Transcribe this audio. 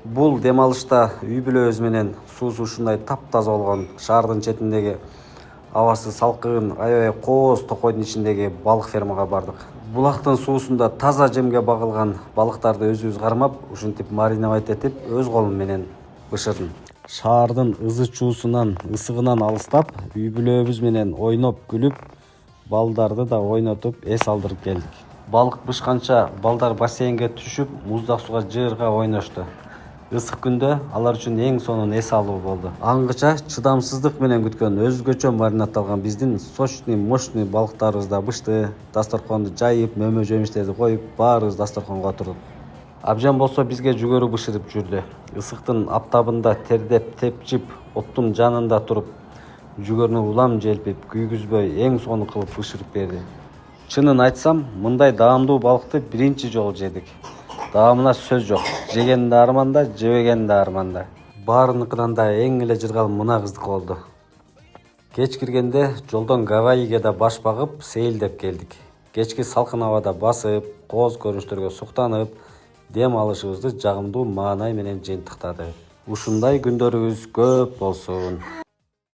Бул дем алышта үй бүлөбүз менен суусу ушундай таптаза болгон шаардын четиндеги абасы салкын аябай кооз токойдун ичиндеги балык фермага бардык. Булактын суусунда таза жемге багылган балыктарды өзүбүз кармап, ушинтип мариновать этип, өз колум менен бышырдым. Шаардын ызы чуусунан, ысыгынан алыстап, үй бүлөбүз менен ойноп күлүп, балдарды да ойнотуп эс алдырып келдик. Балык бышканча балдар бассейнге түшүп, муздак сууга жыырга ойношту. Ысык күндө алар үчүн эң сонун эс алуу болду. Аңгыча чыдамсыздык менен күткөн өзгөчө маринатталган биздин сочный, мощный балыктарыбыз да бышты. Дасторконду жайып, мөмө жемиштерди коюп, баарыбыз дасторконго отурдук. Абжан болсо бизге жүгөрү бышырып жүрдү. Ысыктын аптабында тердеп, тепчип, оттун жанында туруп, жүгөрүнү улам желпип, күйгүзбөй эң сонун кылып бышырып берди. Чынын айтсам, мындай даамдуу балыкты биринчи жолу жедик. Даамына сөз жок. Жеген да арманда, жебеген да арманда. Баарыныкынан да эң эле жыргал мына кыздык болду. Кеч киргенде жолдон Гавайиге да баш багып, сейилдеп келдик. Кечки салкын абада басып, кооз көрүнүштөргө суктанып, дем алышыбызды жагымдуу маанай менен жыйынтыктадык. Ушундай күндөрүбүз көп болсун.